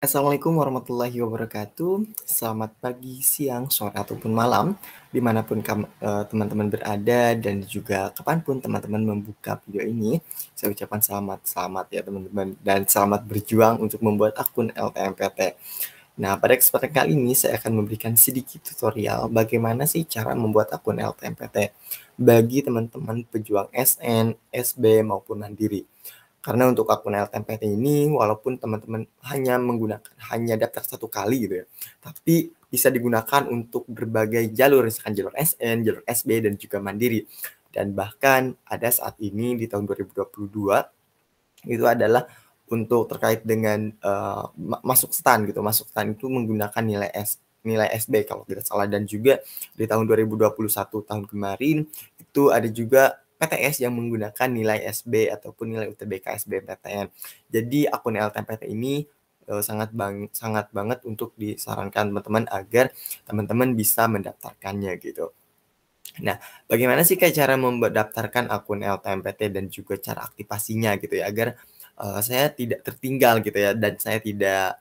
Assalamualaikum warahmatullahi wabarakatuh. Selamat pagi, siang, sore, ataupun malam, dimanapun teman-teman berada dan juga kapanpun teman-teman membuka video ini. Saya ucapkan selamat ya teman-teman, dan selamat berjuang untuk membuat akun LTMPT. Nah, pada kesempatan kali ini saya akan memberikan sedikit tutorial bagaimana sih cara membuat akun LTMPT bagi teman-teman pejuang SN, SB, maupun mandiri. Karena untuk akun LTMPT ini, walaupun teman-teman hanya daftar satu kali gitu ya, tapi bisa digunakan untuk berbagai jalur, misalkan jalur SN, jalur SB, dan juga mandiri. Dan bahkan ada saat ini di tahun 2022, itu adalah untuk terkait dengan masuk STAN gitu. Masuk STAN itu menggunakan nilai SB kalau tidak salah, dan juga di tahun 2021 tahun kemarin itu ada juga PTS yang menggunakan nilai SB ataupun nilai UTBK SBMPTN. Jadi akun LTMPT ini sangat banget untuk disarankan teman-teman agar teman-teman bisa mendaftarkannya gitu. Nah, bagaimana sih Kak cara mendaftarkan akun LTMPT dan juga cara aktivasinya gitu ya, agar saya tidak tertinggal gitu ya, dan saya tidak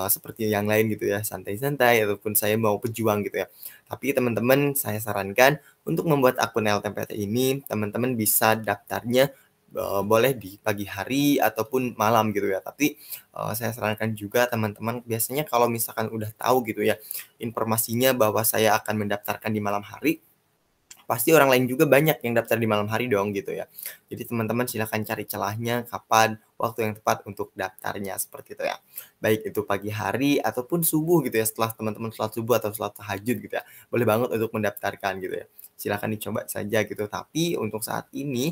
seperti yang lain gitu ya, santai-santai ataupun saya mau pejuang gitu ya. Tapi teman-teman, saya sarankan untuk membuat akun LTMPT ini, teman-teman bisa daftarnya boleh di pagi hari ataupun malam gitu ya. Tapi saya sarankan juga teman-teman, biasanya kalau misalkan udah tahu gitu ya informasinya bahwa saya akan mendaftarkan di malam hari, pasti orang lain juga banyak yang daftar di malam hari dong gitu ya. Jadi teman-teman silahkan cari celahnya kapan waktu yang tepat untuk daftarnya, seperti itu ya. Baik itu pagi hari ataupun subuh gitu ya, setelah teman-teman sholat subuh atau sholat tahajud gitu ya. Boleh banget untuk mendaftarkan gitu ya. Silahkan dicoba saja gitu. Tapi untuk saat ini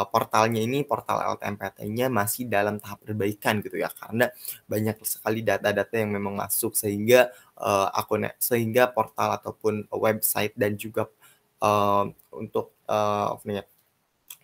portalnya ini, portal LTMPT-nya masih dalam tahap perbaikan gitu ya. Karena banyak sekali data-data yang memang masuk, sehingga sehingga portal ataupun website dan juga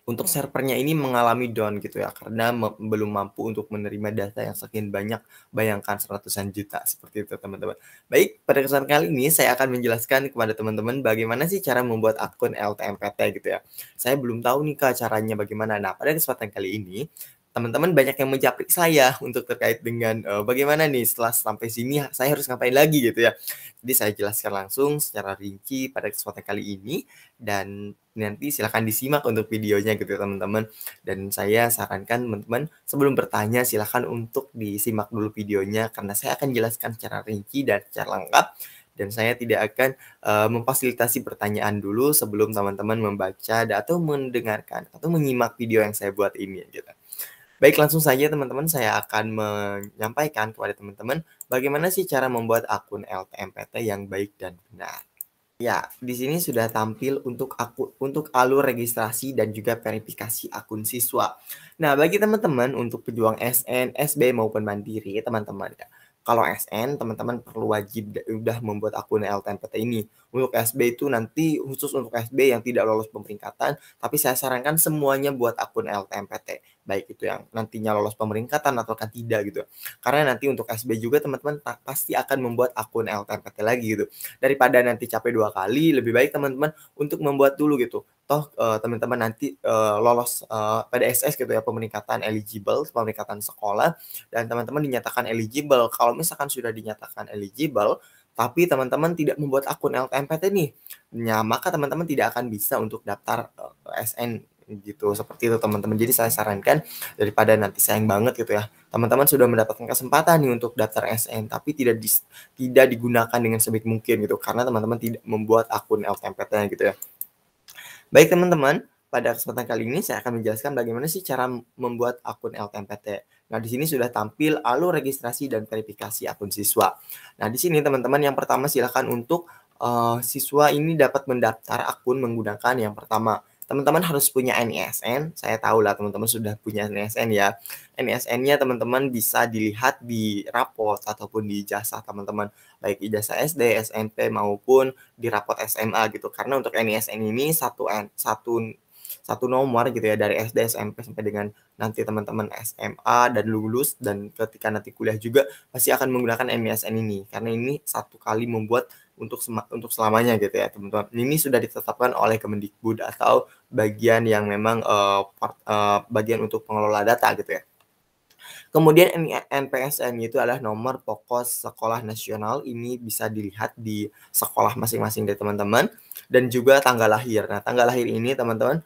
untuk servernya ini mengalami down gitu ya, karena belum mampu untuk menerima data yang sekian banyak, bayangkan ratusan juta, seperti itu teman-teman. Baik, pada kesempatan kali ini saya akan menjelaskan kepada teman-teman bagaimana sih cara membuat akun LTMPT gitu ya. Saya belum tahu nih Kak caranya bagaimana. Nah, pada kesempatan kali ini, teman-teman banyak yang menjaprik saya untuk terkait dengan, bagaimana nih setelah sampai sini saya harus ngapain lagi gitu ya. Jadi saya jelaskan langsung secara rinci pada kesempatan kali ini, dan nanti silakan disimak untuk videonya gitu ya teman-teman. Dan saya sarankan teman-teman sebelum bertanya silakan untuk disimak dulu videonya, karena saya akan jelaskan secara rinci dan secara lengkap, dan saya tidak akan memfasilitasi pertanyaan dulu sebelum teman-teman membaca atau mendengarkan atau menyimak video yang saya buat ini gitu. Baik, langsung saja teman-teman, saya akan menyampaikan kepada teman-teman bagaimana sih cara membuat akun LTMPT yang baik dan benar. Ya, di sini sudah tampil untuk alur registrasi dan juga verifikasi akun siswa. Nah, bagi teman-teman untuk pejuang SN, SB maupun mandiri, teman-teman ya. Kalau SN, teman-teman perlu wajib udah membuat akun LTMPT ini. Untuk SB itu nanti khusus untuk SB yang tidak lolos pemeringkatan, tapi saya sarankan semuanya buat akun LTMPT. Baik itu yang nantinya lolos pemeringkatan ataukah tidak gitu. Karena nanti untuk SB juga teman-teman pasti akan membuat akun LTMPT lagi gitu. Daripada nanti capek 2 kali, lebih baik teman-teman untuk membuat dulu gitu. Toh, teman-teman nanti, lolos, PDSS gitu ya, pemeringkatan eligible, pemeringkatan sekolah, dan teman-teman dinyatakan eligible. Kalau misalkan sudah dinyatakan eligible, tapi teman-teman tidak membuat akun LTMPT nih, maka teman-teman tidak akan bisa untuk daftar, SN gitu, seperti itu teman-teman. Jadi saya sarankan daripada nanti sayang banget gitu ya, teman-teman sudah mendapatkan kesempatan nih untuk daftar SN, tapi tidak digunakan dengan sebaik mungkin gitu, karena teman-teman tidak membuat akun LTMPT-nya gitu ya. Baik teman-teman, pada kesempatan kali ini saya akan menjelaskan bagaimana sih cara membuat akun LTMPT. Nah, di sini sudah tampil alur registrasi dan verifikasi akun siswa. Nah, di sini teman-teman yang pertama silakan untuk siswa ini dapat mendaftar akun menggunakan yang pertama, teman-teman harus punya NISN. Saya tahu lah teman-teman sudah punya NISN ya. NISN-nya teman-teman bisa dilihat di rapot ataupun di ijazah teman-teman, baik ijazah SD, SMP maupun di rapot SMA gitu. Karena untuk NISN ini satu nomor gitu ya, dari SD, SMP sampai dengan nanti teman-teman SMA dan lulus, dan ketika nanti kuliah juga pasti akan menggunakan NISN ini. Karena ini satu kali membuat untuk selamanya gitu ya, teman-teman. Ini sudah ditetapkan oleh Kemendikbud atau bagian yang memang bagian untuk pengelola data gitu ya. Kemudian NPSN itu adalah nomor pokok sekolah nasional, ini bisa dilihat di sekolah masing-masing dari teman-teman, dan juga tanggal lahir. Nah, tanggal lahir ini teman-teman,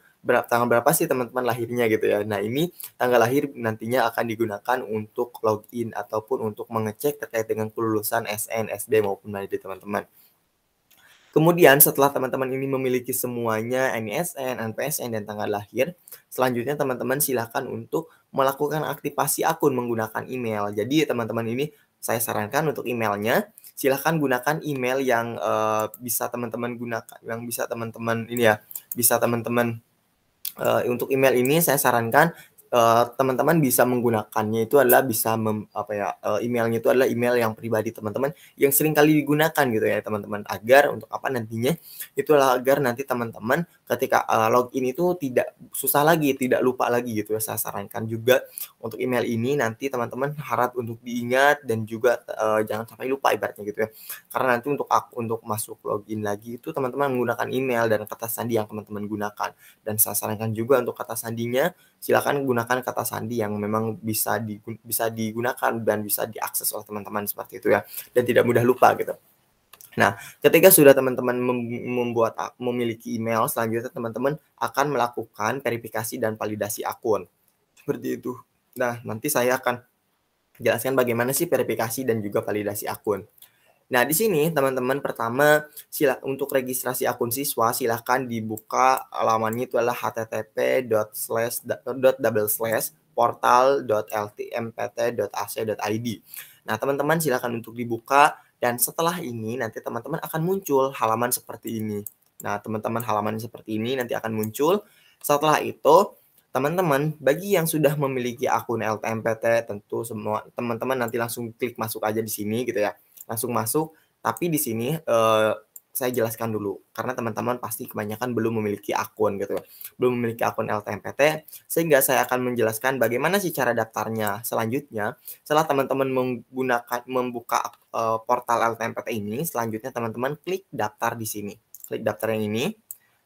tanggal berapa sih teman-teman lahirnya gitu ya. Nah, ini tanggal lahir nantinya akan digunakan untuk login ataupun untuk mengecek terkait dengan kelulusan SN, SD maupun mandiri teman-teman. Kemudian setelah teman-teman ini memiliki semuanya NISN, NPSN, dan tanggal lahir, selanjutnya teman-teman silakan untuk melakukan aktivasi akun menggunakan email. Jadi teman-teman ini saya sarankan untuk emailnya, silakan gunakan email yang bisa teman-teman gunakan, yang bisa teman-teman ini ya, bisa teman-teman untuk email ini saya sarankan teman-teman bisa menggunakannya itu adalah bisa emailnya itu adalah email yang pribadi teman-teman yang sering kali digunakan gitu ya teman-teman, agar untuk apa nantinya itu adalah agar nanti teman-teman ketika login itu tidak susah lagi, tidak lupa lagi gitu ya. Saya sarankan juga untuk email ini nanti teman-teman harap untuk diingat dan juga jangan sampai lupa ibaratnya gitu ya. Karena nanti untuk masuk login lagi itu teman-teman menggunakan email dan kata sandi yang teman-teman gunakan. Dan saya sarankan juga untuk kata sandinya, silakan gunakan kata sandi yang memang bisa digunakan dan bisa diakses oleh teman-teman seperti itu ya, dan tidak mudah lupa gitu. Nah, ketika sudah teman-teman memiliki email, selanjutnya teman-teman akan melakukan verifikasi dan validasi akun. Seperti itu. Nah, nanti saya akan jelaskan bagaimana sih verifikasi dan juga validasi akun. Nah, di sini teman-teman pertama untuk registrasi akun siswa silahkan dibuka alamannya itu adalah http://portal.ltmpt.ac.id. Nah, teman-teman silahkan untuk dibuka dan setelah ini nanti teman-teman akan muncul halaman seperti ini. Nah, teman-teman halaman seperti ini nanti akan muncul. Setelah itu teman-teman, bagi yang sudah memiliki akun LTMPT, tentu semua teman-teman nanti langsung klik masuk aja di sini gitu ya. Langsung masuk, tapi di sini saya jelaskan dulu karena teman-teman pasti kebanyakan belum memiliki akun gitu ya. Belum memiliki akun LTMPT, sehingga saya akan menjelaskan bagaimana sih cara daftarnya. Selanjutnya, setelah teman-teman membuka portal LTMPT ini, selanjutnya teman-teman klik daftar di sini. Klik daftar yang ini.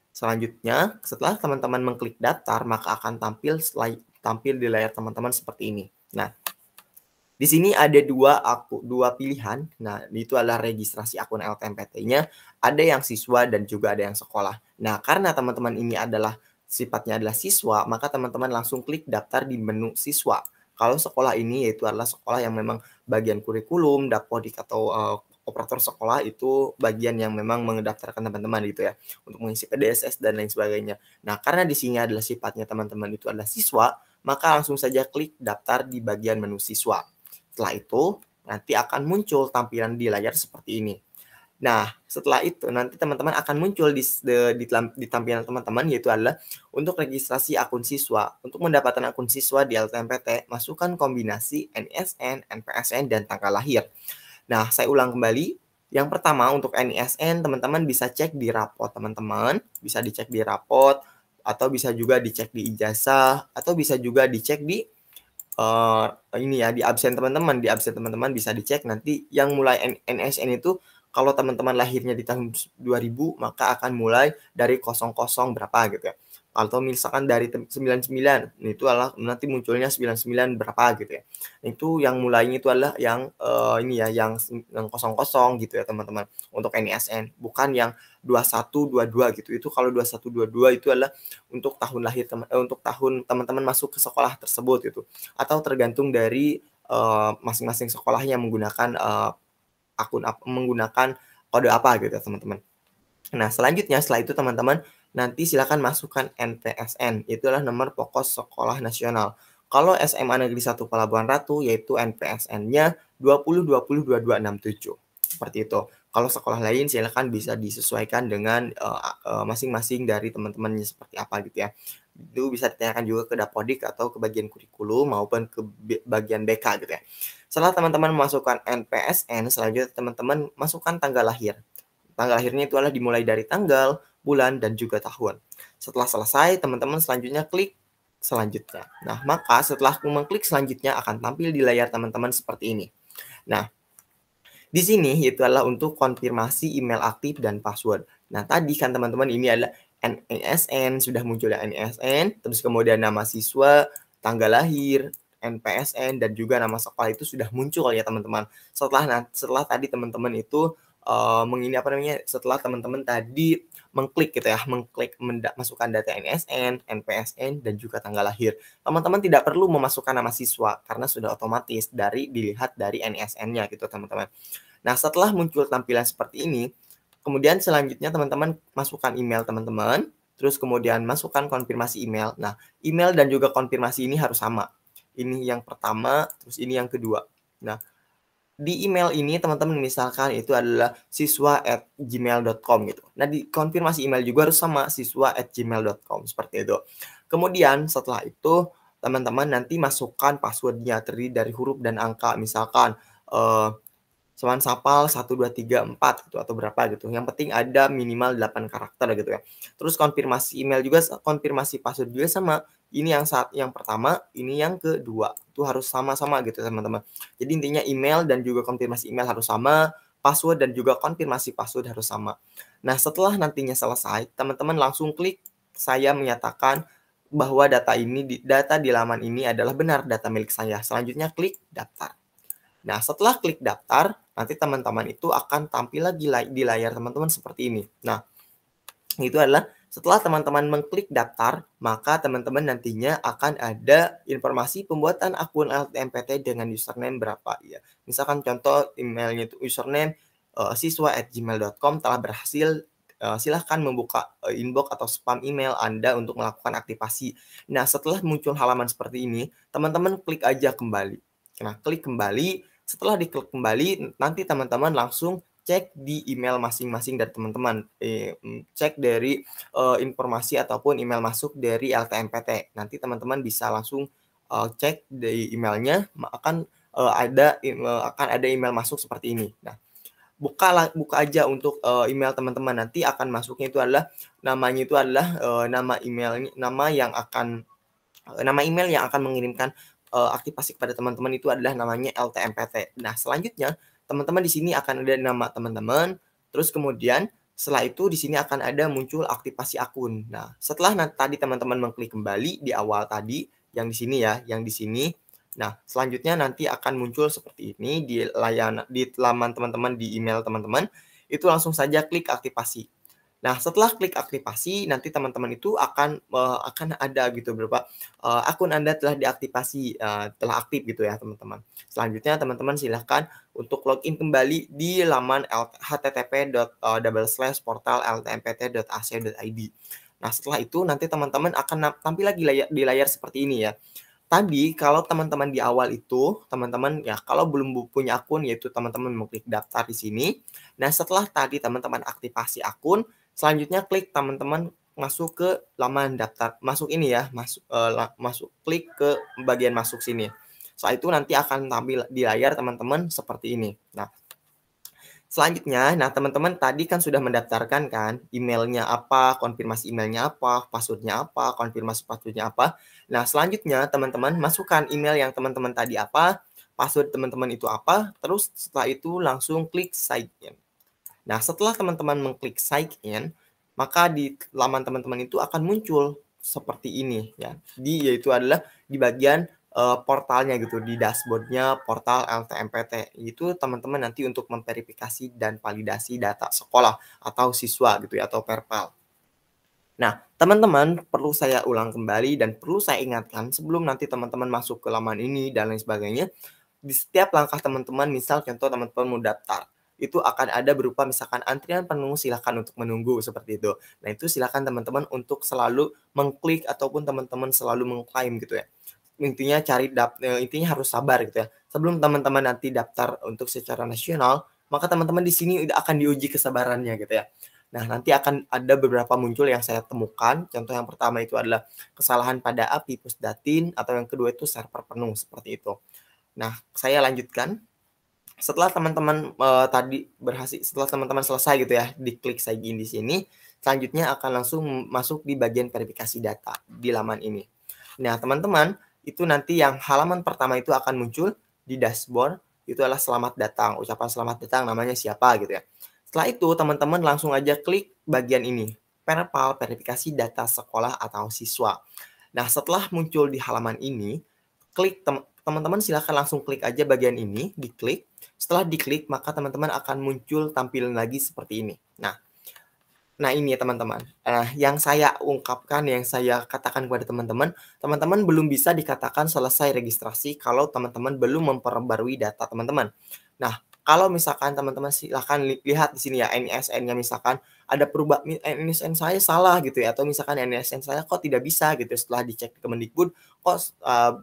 Selanjutnya, setelah teman-teman mengklik daftar, maka akan tampil di layar teman-teman seperti ini. Nah, di sini ada dua pilihan. Nah, itu adalah registrasi akun LTMPT-nya. Ada yang siswa dan juga ada yang sekolah. Nah, karena teman-teman ini sifatnya adalah siswa, maka teman-teman langsung klik daftar di menu siswa. Kalau sekolah ini yaitu adalah sekolah yang memang bagian kurikulum, dapodik atau operator sekolah itu bagian yang memang mendaftarkan teman-teman gitu ya untuk mengisi PDSS dan lain sebagainya. Nah, karena di sini adalah sifatnya teman-teman itu adalah siswa, maka langsung saja klik daftar di bagian menu siswa. Setelah itu, nanti akan muncul tampilan di layar seperti ini. Nah, setelah itu nanti teman-teman akan muncul di tampilan teman-teman yaitu adalah untuk registrasi akun siswa. Untuk mendapatkan akun siswa di LTMPT, masukkan kombinasi NISN, NPSN, dan tanggal lahir. Nah, saya ulang kembali. Yang pertama untuk NISN, teman-teman bisa cek di rapot teman-teman, bisa dicek di rapot, atau bisa juga dicek di ijazah, atau bisa juga dicek di di absen teman-teman. Di absen teman-teman bisa dicek nanti yang mulai NISN itu kalau teman-teman lahirnya di tahun 2000 maka akan mulai dari 00 berapa gitu ya. Atau misalkan dari 99, itu adalah nanti munculnya 99 berapa gitu ya. Itu yang mulainya itu adalah yang yang 00 gitu ya teman-teman untuk NISN, bukan yang 21, 22 gitu. Itu kalau 21, 22 itu adalah untuk tahun lahir untuk tahun teman-teman masuk ke sekolah tersebut gitu. Atau tergantung dari masing-masing sekolahnya menggunakan menggunakan kode apa gitu ya teman-teman. Nah, selanjutnya setelah itu teman-teman nanti silakan masukkan NPSN, itulah nomor pokok sekolah nasional. Kalau SMA Negeri 1 Pelabuhan Ratu yaitu NPSN-nya 20202267. Seperti itu. Kalau sekolah lain silakan bisa disesuaikan dengan masing-masing dari teman-temannya seperti apa gitu ya. Itu bisa ditanyakan juga ke Dapodik atau ke bagian kurikulum maupun ke bagian BK gitu ya. Setelah teman-teman memasukkan NPSN, selanjutnya teman-teman masukkan tanggal lahir. Tanggal lahirnya itu adalah dimulai dari tanggal, bulan, dan juga tahun. Setelah selesai, teman-teman selanjutnya klik selanjutnya. Nah, maka setelah mengklik selanjutnya akan tampil di layar teman-teman seperti ini. Nah, di sini itu adalah untuk konfirmasi email aktif dan password. Nah, tadi kan teman-teman ini adalah NISN, sudah muncul ya NISN, terus kemudian nama siswa, tanggal lahir, NPSN, dan juga nama sekolah itu sudah muncul ya teman-teman. Setelah tadi teman-teman itu setelah teman-teman tadi mengklik gitu ya, masukkan data NSN, NPSN, dan juga tanggal lahir. Teman-teman tidak perlu memasukkan nama siswa karena sudah otomatis dilihat dari NSN-nya gitu teman-teman. Nah, setelah muncul tampilan seperti ini, kemudian selanjutnya teman-teman masukkan email teman-teman, terus kemudian masukkan konfirmasi email. Nah, email dan juga konfirmasi ini harus sama. Ini yang pertama, terus ini yang kedua. Nah, di email ini teman-teman misalkan itu adalah siswa@gmail.com gitu. Nah, di konfirmasi email juga harus sama, siswa@gmail.com, seperti itu. Kemudian setelah itu teman-teman nanti masukkan password-nya terdiri dari huruf dan angka, misalkan Sapal 1, 2, 3, 4 gitu atau berapa gitu. Yang penting ada minimal 8 karakter gitu ya. Terus konfirmasi email juga, konfirmasi password juga sama. Ini yang pertama, ini yang kedua. Itu harus sama-sama gitu teman-teman. Jadi intinya email dan juga konfirmasi email harus sama, password dan juga konfirmasi password harus sama. Nah, setelah nantinya selesai, teman-teman langsung klik saya menyatakan bahwa data di laman ini adalah benar data milik saya. Selanjutnya klik daftar. Nah, setelah klik daftar, nanti teman-teman itu akan tampil lagi di layar teman-teman seperti ini. Nah, itu adalah setelah teman-teman mengklik daftar, maka teman-teman nantinya akan ada informasi pembuatan akun LTMPT dengan username berapa ya. Misalkan contoh emailnya itu username siswa@gmail.com telah berhasil, silahkan membuka inbox atau spam email Anda untuk melakukan aktivasi. Nah, setelah muncul halaman seperti ini, teman-teman klik aja kembali. Nah, klik kembali. Setelah diklik kembali, nanti teman-teman langsung cek di email masing-masing dari teman-teman. Cek dari informasi ataupun email masuk dari LTMPT. Nanti teman-teman bisa langsung cek di emailnya, akan ada email masuk seperti ini. Nah, buka aja untuk email teman-teman. Nanti akan masuknya itu adalah namanya itu adalah nama email yang akan mengirimkan aktivasi kepada teman-teman itu adalah namanya LTMPT. Nah, selanjutnya teman-teman di sini akan ada nama teman-teman, terus kemudian setelah itu di sini akan ada muncul aktivasi akun. Nah, setelah tadi teman-teman mengklik kembali di awal tadi, yang di sini ya, yang di sini. Nah, selanjutnya nanti akan muncul seperti ini di laman teman-teman, di email teman-teman, itu langsung saja klik aktivasi. Nah, setelah klik aktivasi, nanti teman-teman itu akan ada gitu beberapa akun Anda telah diaktifasi, telah aktif gitu ya teman-teman. Selanjutnya teman-teman silahkan untuk login kembali di laman http://portal.ltmpt.ac.id. Nah, setelah itu nanti teman-teman akan tampil lagi di layar seperti ini ya. Tadi kalau teman-teman di awal itu, teman-teman ya kalau belum punya akun, yaitu teman-teman mengklik daftar di sini. Nah, setelah tadi teman-teman aktivasi akun, selanjutnya klik teman-teman masuk ke laman daftar, masuk ini ya, klik ke bagian masuk sini. Setelah itu nanti akan tampil di layar teman-teman seperti ini. Nah, selanjutnya, teman-teman tadi kan sudah mendaftarkan kan, emailnya apa, konfirmasi emailnya apa, passwordnya apa, konfirmasi passwordnya apa. Nah, selanjutnya teman-teman masukkan email yang teman-teman tadi apa, password teman-teman itu apa, terus setelah itu langsung klik sign in. Nah, setelah teman-teman mengklik sign in, maka di laman teman-teman itu akan muncul seperti ini ya. Yaitu adalah di bagian portalnya gitu, di dashboardnya portal LTMPT. Itu teman-teman nanti untuk memverifikasi dan validasi data sekolah atau siswa gitu ya, atau perpal. Nah, teman-teman perlu saya ulang kembali dan perlu saya ingatkan sebelum nanti teman-teman masuk ke laman ini dan lain sebagainya, di setiap langkah teman-teman, misal contoh teman-teman mau daftar, itu akan ada berupa misalkan antrian penuh, silakan untuk menunggu seperti itu. Nah, itu silakan teman-teman untuk selalu mengklik ataupun teman-teman selalu mengklaim gitu ya. Intinya harus sabar gitu ya. Sebelum teman-teman nanti daftar untuk secara nasional, maka teman-teman di sini akan diuji kesabarannya gitu ya. Nah, nanti akan ada beberapa muncul yang saya temukan. Contoh yang pertama itu adalah kesalahan pada API Pusdatin, atau yang kedua itu server penuh seperti itu. Nah, saya lanjutkan. Setelah teman-teman setelah teman-teman selesai gitu ya, diklik sign in di sini, selanjutnya akan langsung masuk di bagian verifikasi data di laman ini. Nah, teman-teman, itu nanti yang halaman pertama itu akan muncul di dashboard, itu adalah selamat datang, ucapan selamat datang, namanya siapa gitu ya. Setelah itu, teman-teman langsung aja klik bagian ini, perpal verifikasi data sekolah atau siswa. Nah, setelah muncul di halaman ini, teman-teman silahkan langsung klik aja bagian ini, diklik. Setelah diklik, maka teman-teman akan muncul tampilan lagi seperti ini. Nah ini ya teman-teman, yang saya ungkapkan, yang saya katakan kepada teman-teman, teman-teman belum bisa dikatakan selesai registrasi kalau teman-teman belum memperbarui data teman-teman. Nah, kalau misalkan teman-teman silahkan lihat di sini ya NISN-nya, misalkan ada perubahan NISN saya salah gitu ya, atau misalkan NISN saya kok tidak bisa gitu setelah dicek ke Kemendikbud kok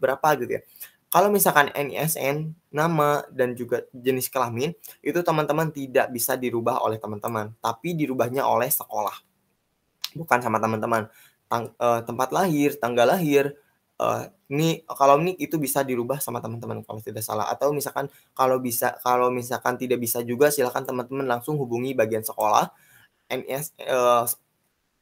berapa gitu ya. Kalau misalkan NISN, nama, dan juga jenis kelamin, itu teman-teman tidak bisa dirubah oleh teman-teman, tapi dirubahnya oleh sekolah, bukan sama teman-teman. Tempat lahir, tanggal lahir, ini kalau nik itu bisa dirubah sama teman-teman kalau tidak salah. Atau misalkan kalau misalkan tidak bisa juga, silakan teman-teman langsung hubungi bagian sekolah.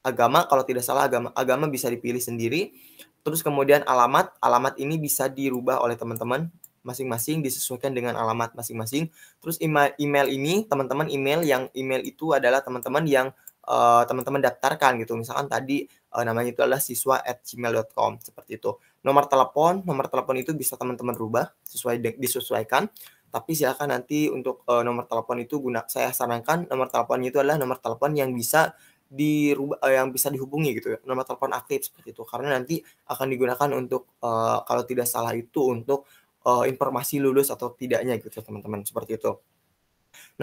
Agama kalau tidak salah agama bisa dipilih sendiri. Terus kemudian alamat ini bisa dirubah oleh teman-teman masing-masing, disesuaikan dengan alamat masing-masing. Terus email ini teman-teman, email itu adalah teman-teman yang teman-teman daftarkan gitu. Misalkan tadi namanya itu adalah siswa@gmail.com seperti itu. Nomor telepon itu bisa teman-teman rubah disesuaikan. Tapi silakan nanti untuk nomor telepon itu saya sarankan nomor teleponnya itu adalah nomor telepon yang bisa yang bisa dihubungi gitu ya, nomor telepon aktif seperti itu. Karena nanti akan digunakan untuk kalau tidak salah itu untuk informasi lulus atau tidaknya gitu teman-teman, seperti itu.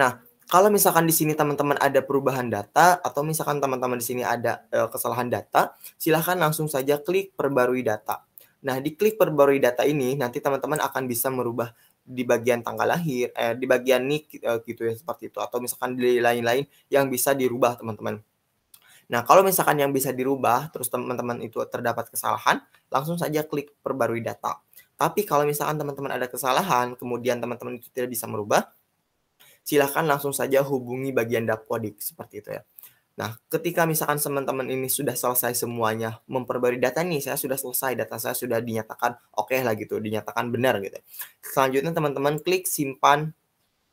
Nah, kalau misalkan di sini teman-teman ada perubahan data atau misalkan teman-teman di sini ada kesalahan data, silahkan langsung saja klik perbarui data. Nah, di klik perbarui data ini nanti teman-teman akan bisa merubah di bagian tanggal lahir, di bagian NIK gitu ya, seperti itu. Atau misalkan di lain-lain yang bisa dirubah teman-teman. Nah, kalau misalkan yang bisa dirubah, terus teman-teman itu terdapat kesalahan, langsung saja klik perbarui data. Tapi kalau misalkan teman-teman ada kesalahan, kemudian teman-teman itu tidak bisa merubah, silahkan langsung saja hubungi bagian Dapodik, seperti itu ya. Nah, ketika misalkan teman-teman ini sudah selesai semuanya, memperbarui data nih, saya sudah selesai, data saya sudah dinyatakan oke lah gitu, dinyatakan benar gitu. Selanjutnya teman-teman klik simpan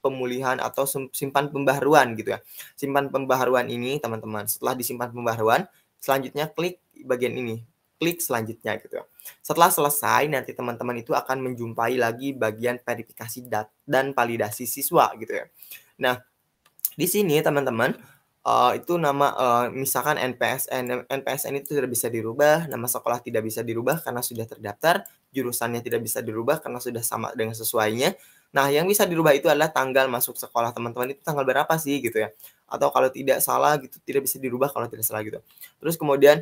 pemulihan atau simpan pembaharuan gitu ya. Simpan pembaharuan ini teman-teman, setelah disimpan pembaharuan, selanjutnya klik bagian ini, klik selanjutnya gitu ya. Setelah selesai, nanti teman-teman itu akan menjumpai lagi bagian verifikasi dan validasi siswa gitu ya. Nah, di sini teman-teman, itu nama misalkan NPSN itu tidak bisa dirubah, nama sekolah tidak bisa dirubah karena sudah terdaftar, jurusannya tidak bisa dirubah karena sudah sama dengan sesuainya. Nah, yang bisa dirubah itu adalah tanggal masuk sekolah teman-teman itu tanggal berapa sih gitu ya. Atau kalau tidak salah gitu, tidak bisa dirubah kalau tidak salah gitu. Terus kemudian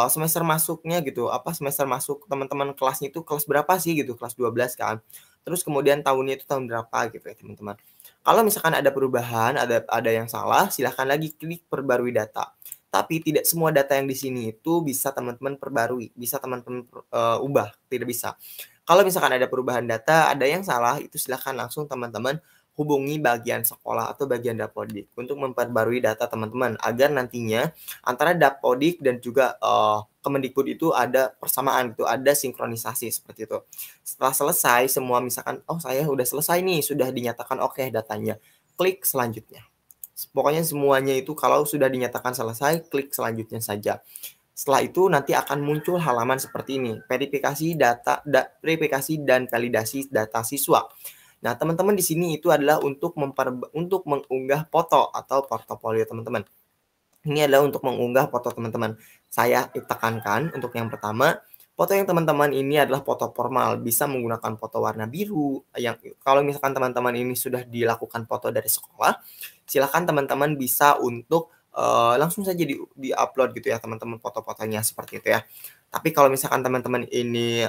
semester masuknya gitu, semester masuk teman-teman kelasnya itu kelas berapa sih gitu, kelas 12 kan. Terus kemudian tahunnya itu tahun berapa gitu ya teman-teman. Kalau misalkan ada perubahan, ada yang salah, silahkan lagi klik perbarui data. Tapi tidak semua data yang di sini itu bisa teman-teman perbarui, bisa teman-teman ubah, tidak bisa. Kalau misalkan ada perubahan data, ada yang salah, itu silahkan langsung teman-teman hubungi bagian sekolah atau bagian Dapodik untuk memperbarui data teman-teman agar nantinya antara Dapodik dan juga Kemendikbud itu ada persamaan gitu, ada sinkronisasi seperti itu. Setelah selesai semua misalkan, oh saya udah selesai nih, sudah dinyatakan oke datanya, klik selanjutnya. Pokoknya semuanya itu kalau sudah dinyatakan selesai, klik selanjutnya saja. Setelah itu nanti akan muncul halaman seperti ini, verifikasi dan validasi data siswa. Nah, teman-teman di sini itu adalah untuk mengunggah foto atau portofolio teman-teman. Ini adalah untuk mengunggah foto teman-teman. Saya tekankan untuk yang pertama, foto yang teman-teman ini adalah foto formal, bisa menggunakan foto warna biru. Yang kalau misalkan teman-teman ini sudah dilakukan foto dari sekolah, silakan teman-teman bisa untuk langsung saja di-upload gitu ya teman-teman foto-fotonya seperti itu ya. Tapi kalau misalkan teman-teman ini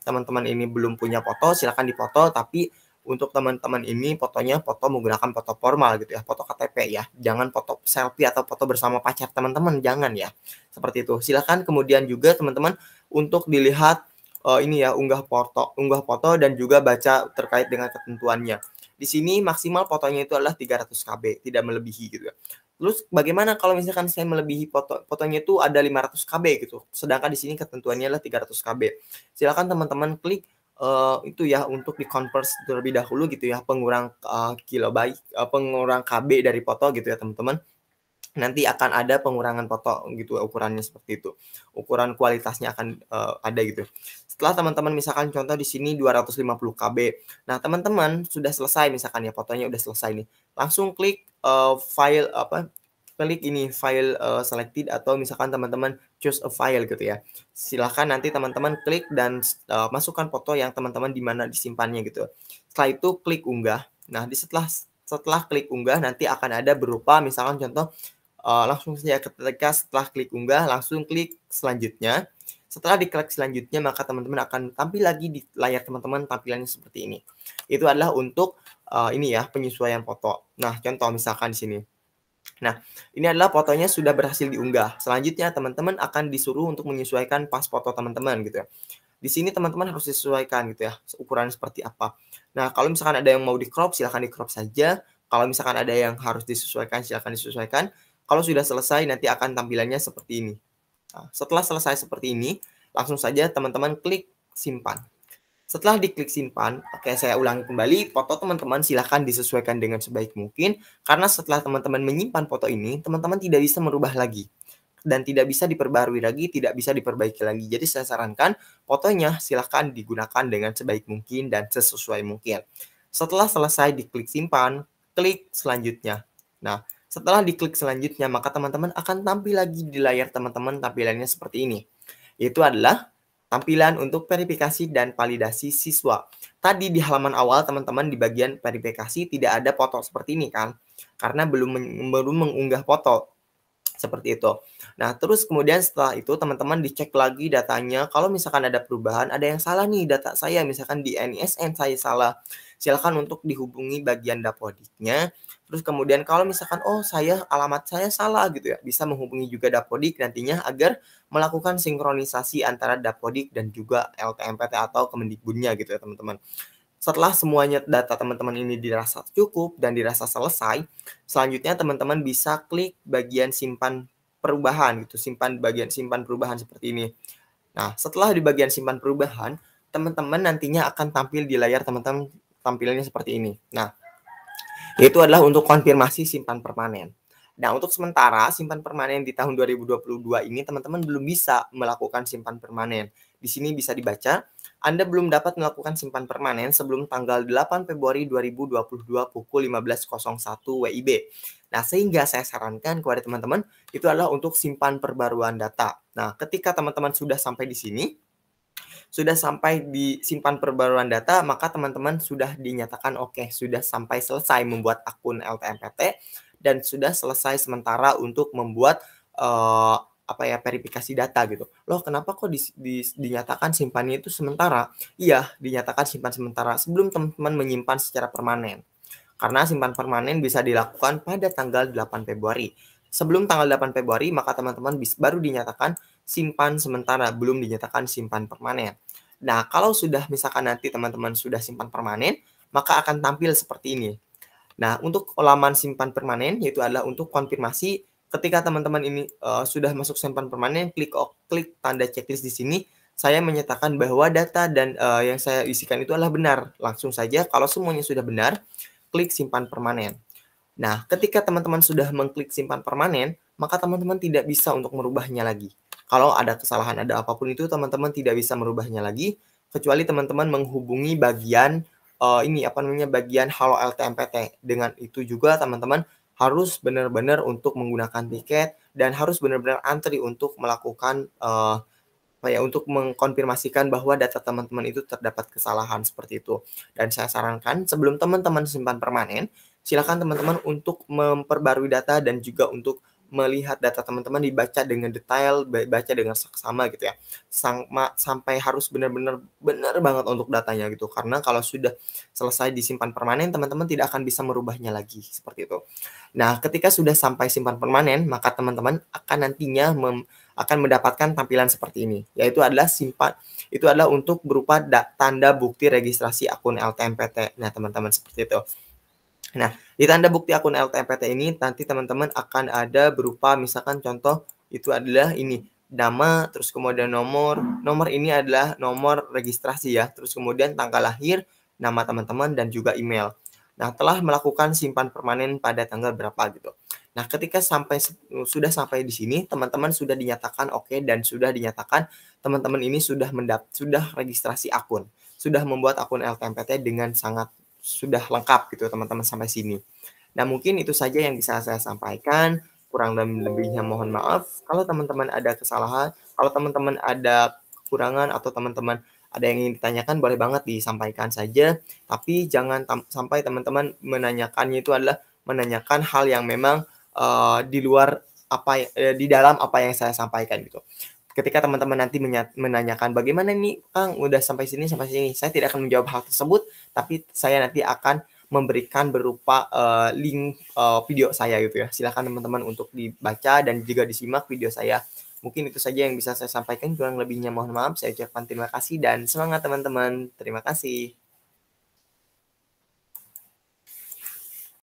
teman-teman ini belum punya foto, silakan dipoto, tapi untuk teman-teman ini fotonya foto menggunakan foto formal gitu ya, foto KTP ya. Jangan foto selfie atau foto bersama pacar teman-teman, jangan ya. Seperti itu. Silakan kemudian juga teman-teman untuk dilihat ini ya, unggah foto dan juga baca terkait dengan ketentuannya. Di sini maksimal fotonya itu adalah 300 KB, tidak melebihi gitu ya. Terus bagaimana kalau misalkan saya melebihi fotonya itu ada 500 KB gitu. Sedangkan di sini ketentuannya adalah 300 KB. Silakan teman-teman klik itu ya untuk di-convert terlebih dahulu gitu ya, pengurang kilobyte, pengurang KB dari foto gitu ya teman-teman. nanti akan ada pengurangan foto gitu, ukurannya seperti itu. Ukuran kualitasnya akan, ada gitu. Setelah teman-teman misalkan contoh di sini 250 KB. Nah, teman-teman sudah selesai misalkan ya, fotonya udah selesai nih, langsung klik, file apa, klik ini file, selected atau misalkan teman-teman choose a file gitu ya. Silahkan nanti teman-teman klik dan, masukkan foto yang teman-teman di mana disimpannya gitu. Setelah itu klik unggah. Nah, setelah klik unggah nanti akan ada berupa misalkan contoh, langsung saja ketika setelah klik unggah, langsung klik selanjutnya. Setelah diklik selanjutnya, maka teman-teman akan tampil lagi di layar teman-teman tampilannya seperti ini. Itu adalah untuk, ini ya, penyesuaian foto. Nah, contoh misalkan di sini. Nah, ini adalah fotonya sudah berhasil diunggah. Selanjutnya teman-teman akan disuruh untuk menyesuaikan pas foto teman-teman gitu ya. Di sini teman-teman harus disesuaikan gitu ya, ukuran seperti apa. Nah, kalau misalkan ada yang mau di-crop, silahkan di-crop saja. Kalau misalkan ada yang harus disesuaikan, silahkan disesuaikan. Kalau sudah selesai, nanti akan tampilannya seperti ini. Nah, setelah selesai seperti ini, langsung saja teman-teman klik simpan. Setelah diklik simpan, oke saya ulangi kembali, foto teman-teman silahkan disesuaikan dengan sebaik mungkin, karena setelah teman-teman menyimpan foto ini, teman-teman tidak bisa merubah lagi. Dan tidak bisa diperbarui lagi, tidak bisa diperbaiki lagi. Jadi saya sarankan fotonya silahkan digunakan dengan sebaik mungkin dan sesuai mungkin. Setelah selesai diklik simpan, klik selanjutnya. Nah, setelah diklik selanjutnya, maka teman-teman akan tampil lagi di layar teman-teman tampilannya seperti ini. Itu adalah tampilan untuk verifikasi dan validasi siswa. Tadi di halaman awal teman-teman di bagian verifikasi tidak ada foto seperti ini kan, karena belum mengunggah foto. Seperti itu. Nah, terus kemudian setelah itu teman-teman dicek lagi datanya, kalau misalkan ada perubahan, ada yang salah nih data saya, misalkan di NISN saya salah, silakan untuk dihubungi bagian Dapodiknya. Terus kemudian kalau misalkan, oh alamat saya salah gitu ya, bisa menghubungi juga Dapodik nantinya agar melakukan sinkronisasi antara Dapodik dan juga LTMPT atau Kemendikbudnya gitu ya teman-teman. Setelah semuanya data teman-teman ini dirasa cukup dan dirasa selesai, selanjutnya teman-teman bisa klik bagian simpan perubahan gitu, bagian simpan perubahan seperti ini. Nah, setelah di bagian simpan perubahan, teman-teman nantinya akan tampil di layar teman-teman tampilannya seperti ini. Nah, itu adalah untuk konfirmasi simpan permanen. Nah, untuk sementara simpan permanen di tahun 2022 ini teman-teman belum bisa melakukan simpan permanen. Di sini bisa dibaca, Anda belum dapat melakukan simpan permanen sebelum tanggal 8 Februari 2022 pukul 15.01 WIB. Nah, sehingga saya sarankan kepada teman-teman itu adalah untuk simpan perbaruan data. Nah, ketika teman-teman sudah sampai di sini, sudah sampai di simpan perbaruan data, maka teman-teman sudah dinyatakan oke, sudah sampai selesai membuat akun LTMPT dan sudah selesai sementara untuk membuat verifikasi data gitu. Loh, kenapa kok dinyatakan simpannya itu sementara? Iya, dinyatakan simpan sementara sebelum teman-teman menyimpan secara permanen. Karena simpan permanen bisa dilakukan pada tanggal 8 Februari. Sebelum tanggal 8 Februari, maka teman-teman baru dinyatakan simpan sementara, belum dinyatakan simpan permanen. Nah, kalau sudah misalkan nanti teman-teman sudah simpan permanen, maka akan tampil seperti ini. Nah, untuk laman simpan permanen, yaitu adalah untuk konfirmasi ketika teman-teman ini sudah masuk simpan permanen, klik tanda checklist di sini, saya menyatakan bahwa data dan yang saya isikan itu adalah benar. Langsung saja, kalau semuanya sudah benar, klik simpan permanen. Nah, ketika teman-teman sudah mengklik simpan permanen, maka teman-teman tidak bisa untuk merubahnya lagi. Kalau ada kesalahan, ada apapun itu, teman-teman tidak bisa merubahnya lagi, kecuali teman-teman menghubungi bagian bagian Halo LTMPT. Dengan itu juga teman-teman harus benar-benar untuk menggunakan tiket dan harus benar-benar antri untuk melakukan untuk mengkonfirmasikan bahwa data teman-teman itu terdapat kesalahan seperti itu. Dan saya sarankan sebelum teman-teman simpan permanen, silakan teman-teman untuk memperbarui data dan juga untuk melihat data teman-teman dibaca dengan detail, baca dengan seksama gitu ya. Sampai harus benar-benar benar banget untuk datanya gitu. Karena kalau sudah selesai disimpan permanen, teman-teman tidak akan bisa merubahnya lagi seperti itu. Nah, ketika sudah sampai simpan permanen, maka teman-teman akan nantinya akan mendapatkan tampilan seperti ini, yaitu adalah untuk berupa tanda bukti registrasi akun LTMPT. Nah, teman-teman seperti itu. Nah, di tanda bukti akun LTMPT ini nanti teman-teman akan ada berupa misalkan contoh itu adalah ini nama, terus kemudian nomor ini adalah nomor registrasi ya, terus kemudian tanggal lahir, nama teman-teman dan juga email. Nah, telah melakukan simpan permanen pada tanggal berapa gitu. Nah, ketika sudah sampai di sini, teman-teman sudah dinyatakan oke dan sudah dinyatakan teman-teman ini sudah registrasi akun, sudah membuat akun LKMPT dengan sangat sudah lengkap gitu teman-teman sampai sini. Nah, mungkin itu saja yang bisa saya sampaikan, kurang dan lebihnya mohon maaf. Kalau teman-teman ada kesalahan, kalau teman-teman ada kekurangan atau teman-teman ada yang ingin ditanyakan boleh banget disampaikan saja, tapi jangan sampai teman-teman menanyakannya itu adalah menanyakan hal yang memang, di luar di dalam apa yang saya sampaikan gitu. Ketika teman-teman nanti menanyakan, "Bagaimana nih Kang, udah sampai sini," saya tidak akan menjawab hal tersebut, tapi saya nanti akan memberikan berupa, link, video saya gitu ya. Silakan teman-teman untuk dibaca dan juga disimak video saya. Mungkin itu saja yang bisa saya sampaikan, kurang lebihnya mohon maaf. Saya ucapkan terima kasih dan semangat teman-teman. Terima kasih.